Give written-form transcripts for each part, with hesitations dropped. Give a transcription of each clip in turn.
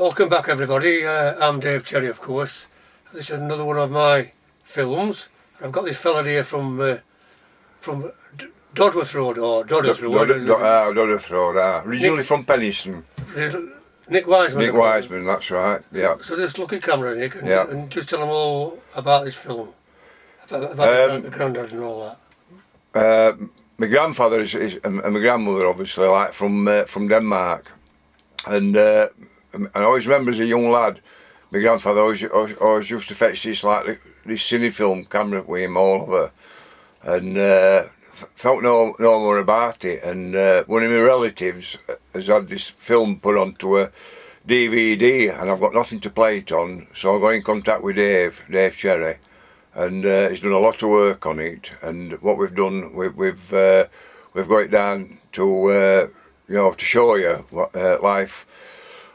Welcome back, everybody. I'm Dave Cherry, of course. This is another one of my films. I've got this fella here from Dodworth Road, or Dodders Road. Dodworth Road, originally from Penistone. Nick Wiseman. Nick Wiseman, that's right, yeah. So just look at camera, Nick, and just tell them all about this film. About the granddad and all that. My grandfather and my grandmother, obviously, like from Denmark. And I always remember as a young lad, my grandfather always used to fetch this cine film camera with him all over, and thought no more about it. And one of my relatives has had this film put onto a DVD, and I've got nothing to play it on, so I got in contact with Dave Cherry, and he's done a lot of work on it. And what we've done, we've got it down to to show you what life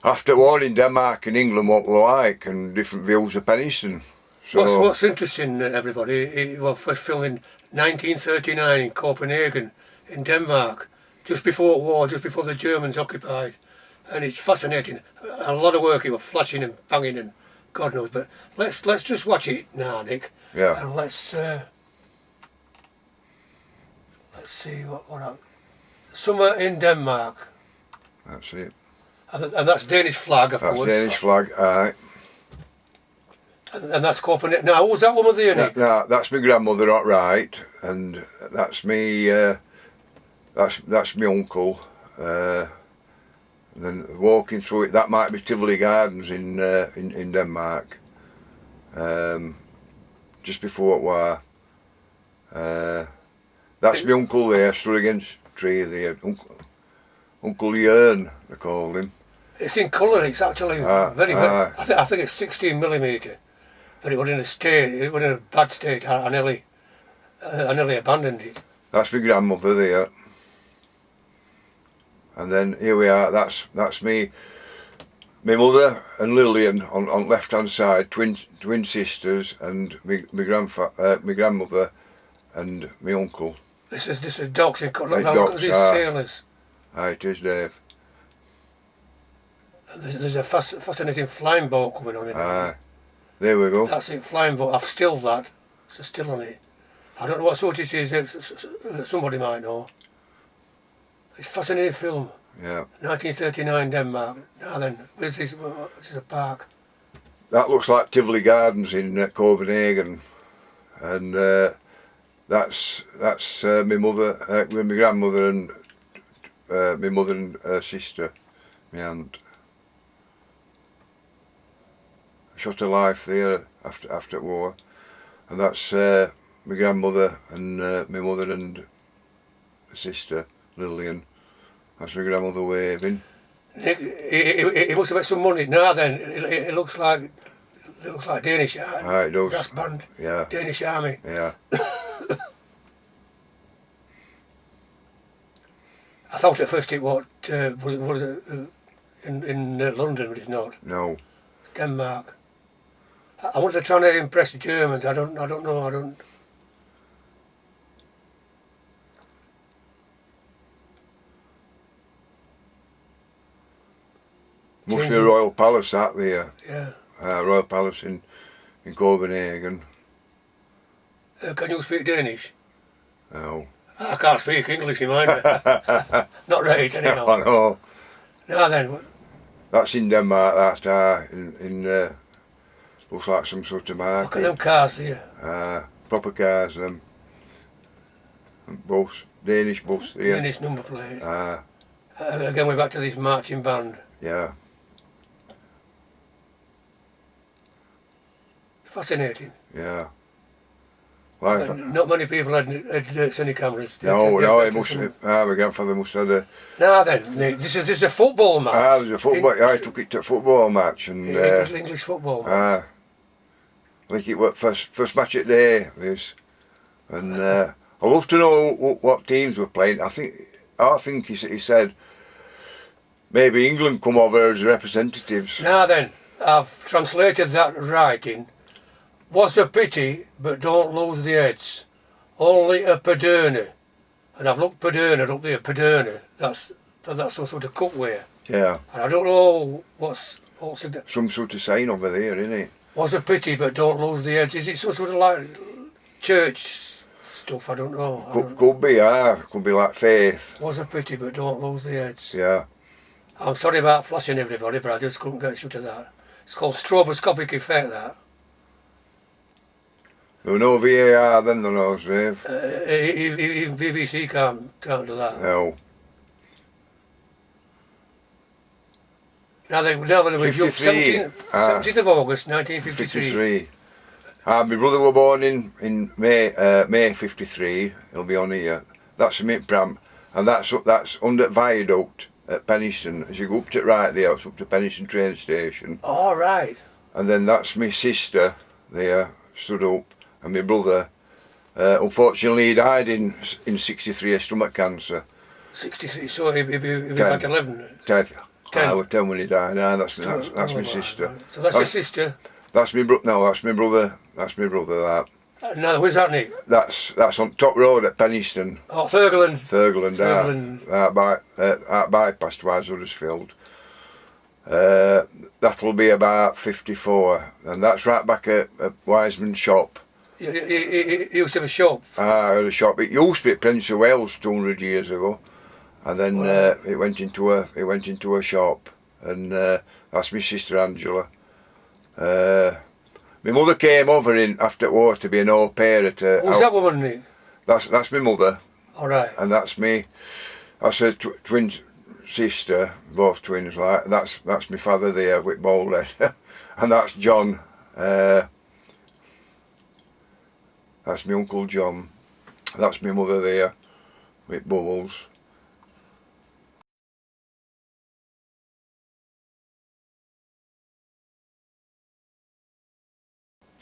after war in Denmark and England, what we're like, and different views of Penistone. So what's interesting, everybody, it was first filmed in 1939 in Copenhagen, in Denmark, just before war, just before the Germans occupied, and it's fascinating. A lot of work, it was flashing and banging and God knows. But let's just watch it now, Nick. Yeah. And let's see what summer in Denmark. That's it. And that's Danish flag, of course. That's Danish flag, aye. And that's Copenhagen. Now, who's that woman there, Nick? No, that's my grandmother, all right, and that's me. That's my uncle. Then walking through it, that might be Tivoli Gardens in Denmark. Just before it war. That's my uncle there, stood against a tree there. Uncle Jörn, they called him. It's in colour. It's actually very. I think it's 16mm, but it was in a state. It was in a bad state. I nearly abandoned it. That's my grandmother there. And then here we are. That's me. My mother and Lillian on left hand side, twin sisters, and my grandmother and my uncle. This is dogs in colour. Look at these sailors. Aye, it is, Dave. There's a fascinating flying boat coming on it. Aye, there we go. That's it, flying boat. I've stilled that. It's a still on it. I don't know what sort it is. Somebody might know. It's a fascinating film. Yeah. 1939 Denmark. Now then, where's this? This is a park. That looks like Tivoli Gardens in Copenhagen, and that's my mother, my grandmother, and my mother and sister, my aunt. Shot her life there after war, and that's my grandmother and my mother and sister Lillian. That's my grandmother waving. Nick, it must have had some money. Now then, it looks like Danish Army. Aye, it does. Brass band. Yeah. Danish Army. Yeah. I thought at first it was in London, but it's not. No. Denmark. I wanted to try to impress the Germans. I don't know. Must be a Royal Palace that there. Yeah. Royal Palace in Copenhagen. Can you speak Danish? No. I can't speak English, you mind? Not right, anyhow. I know. Now then. That's in Denmark, that in looks like some sort of market. Look at them cars here. Proper cars, them. Bus, Danish bus here. Danish number plate. Again, we're back to this marching band. Yeah. Fascinating. Yeah. Not many people had cine cameras. No, it must have. My grandfather must have had a. Now then, this is a football match. There's a football. I took it to a football match, and English football match. I think it was first match of the day. This, and I'd love to know what teams were playing. I think he said maybe England come over as representatives. Now then, I've translated that writing. Was a pity, but don't lose the heads. Only a Paderna. And I've looked Paderna up there, Paderna. That's some sort of cookware. Yeah. And I don't know what's Also, some sort of sign over there, isn't it? was a pity, but don't lose the edge. Is it some sort of like church stuff? I don't know. Could be, could be like faith. Was a pity, but don't lose the edge. Yeah. I'm sorry about flashing everybody, but I just couldn't get shut of that. It's called stroboscopic effect, that. There were no VAR then, the nose, Dave. Even BBC can't do that. No. Now they were 53. 17th of August 1953. 53. My brother were born in May 53. He'll be on here. That's Mick Bram, and that's under viaduct at Penistone. As you go up to it right there, it's up to Penistone train station. All right. And then that's my sister there, stood up, and my brother. Unfortunately, he died in 63 of stomach cancer. 63. So he'd be like 11. 10. 10. I was 10 when he died. That's my sister. Right. So that's your sister. That's my brother. No, that's my brother. That's my brother. That. Now, where's that, Nick? That's on top road at Penistone. Oh, Thurgoland. Out bypass towards Huddersfield. That'll be about 54, and that's right back at Wiseman's shop. He used to have a shop. I had a shop. It used to be at Prince of Wales 200 years ago, and then it went into a shop, and that's my sister Angela. My mother came over in after war to be an au pair at Who's that woman, Nick? That's my mother. All right. And that's me. That's a twin sister, both twins. Like that's my father there with bald head, and that's John. That's my Uncle John. That's my mother there with bubbles.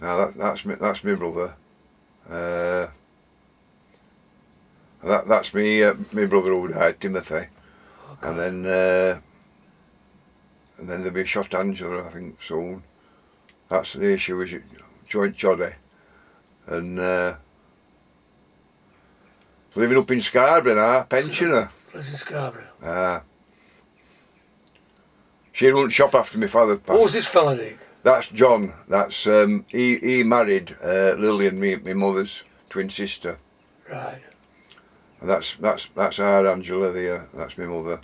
Now that's my brother. That's me. My brother who died, Timothy. Okay. And then there'll be a shot Angela, I think, soon. That's the issue, is joint choddy. And living up in Scarborough now, pensioner. Lives in Scarborough. She wouldn't shop after my father passed. Who's this fella, Nick? That's John. That's he married Lillian, my mother's twin sister. Right. And that's our Angela there. That's my mother.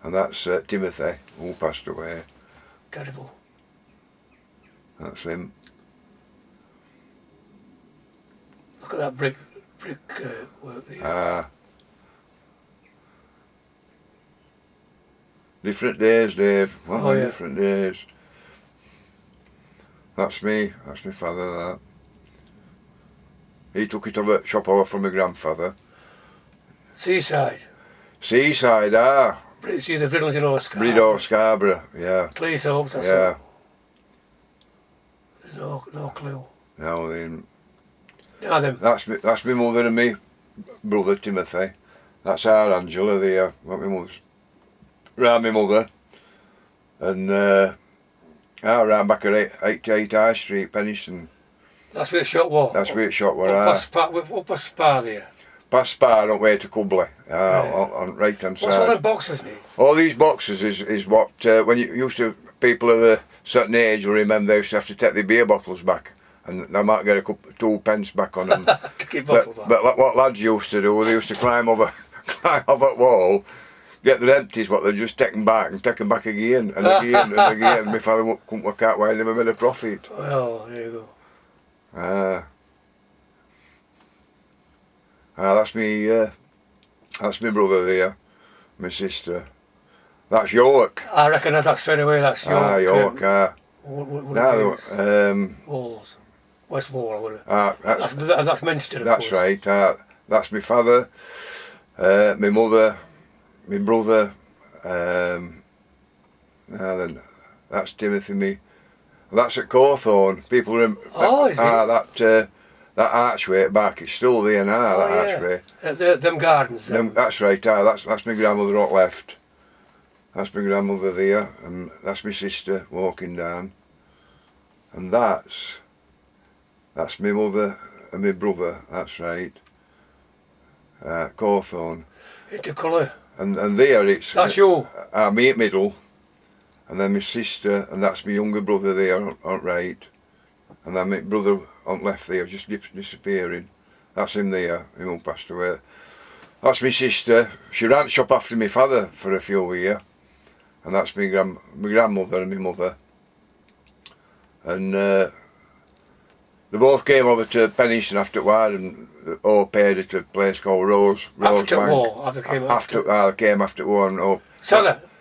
And that's Timothy, who passed away. Terrible. That's him. Look at that brick work there. Different days, Dave. Oh, yeah. Different days. That's me. That's my father. That. He took it over shop over from my grandfather. Seaside. Seaside, It's either Bridlington or Scarborough. Brid or Scarborough, yeah. Cleethorpes, that's yeah. all. There's no clue. No, then. Now then. That's my mother and me brother Timothy. That's our Angela there. What my mother's. Round my mother. And round back at 88 High Street, Penistone. That's where the shop was. That's where the shop was. Up past Spa there. Past Spa, on way to Cubley, on right hand side. What's all them boxes, Nick? All these boxes is what when you used to, people of a certain age will remember, they used to have to take their beer bottles back, and they might get a couple, 2 pence back on them. But what lads used to do, they used to climb over the wall, get their empties, what they just take them back and take them back again and again and again. My father couldn't work out why he never made a profit. Well, there you go. That's me brother there, my sister. That's York. I recognise that straight away. That's York. York. Walls, West Wall, or whatever. That's Minster. That's right. That's my father, my mother, my brother. Then that's Timothy. Me. That's at Cawthorne. People remember. That archway at back, it's still there now, archway. Them gardens. That's right, that's my grandmother on left. That's my grandmother there, and that's my sister walking down. And that's my mother and my brother, that's right. Cawthorne. Into colour. and there it's... That's you? Me at middle, and then my sister, and that's my younger brother there on right, and then my brother on left there, just disappearing. That's him there, him all passed away. That's my sister. She ran the shop after my father for a few years, and that's my grandmother and my mother. And they both came over to Penistone after a while and all paid at a place called Rose After Bank. war? After came after? They came after war and all.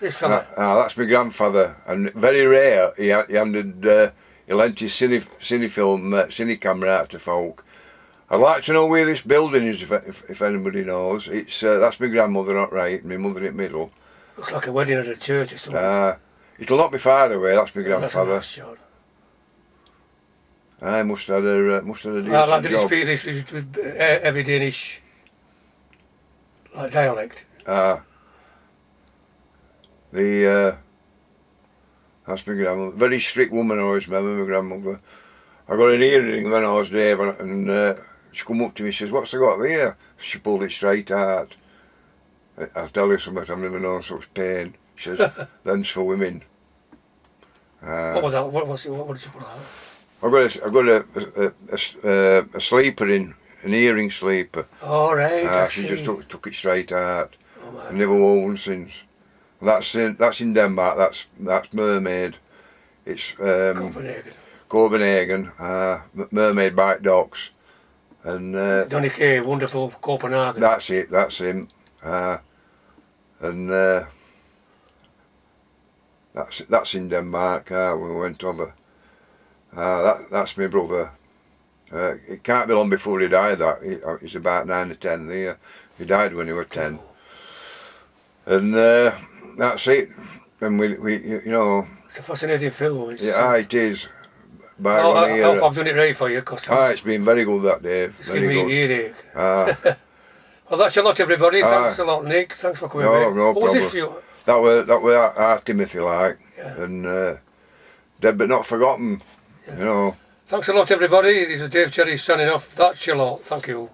This fella? That's my grandfather, and very rare he lent his cine camera out to folk. I'd like to know where this building is if anybody knows. It's that's my grandmother up right, and my mother in the middle. Looks like a wedding at a church or something. It'll not be far away. That's my grandfather. That's a nice shot. I must have had a decent I'd like to job. speak this with heavy Danish like dialect. That's my grandmother. Very strict woman, I always remember my grandmother. I got an earring when I was there, and she come up to me and says, "What's I got there?" She pulled it straight out. I'll tell you something, I've never known such pain. She says, "Them's for women." What was that? What did you put out? I got a sleeper in, an earring sleeper. All right. She just took it straight out. Oh, man. I never wore one since. And that's in Denmark. That's Mermaid. It's Copenhagen. Mermaid Bike Docks. And Donny K, wonderful Copenhagen. that's it. That's him. And that's in Denmark. We went over. That's my brother. It can't be long before he died. He's about 9 or 10 there. He died when he was 10. And that's it. And we you know. It's a fascinating film. It is. I hope I've done it right for you. It's been very good that day. It's giving me an earache. Well, that's a lot, everybody. Thanks a lot, Nick. Thanks for coming. No problem. What was this for you? That was our Timothy, like. Yeah. And dead but not forgotten. You know. Thanks a lot, everybody. This is Dave Cherry signing off. That's your lot. Thank you.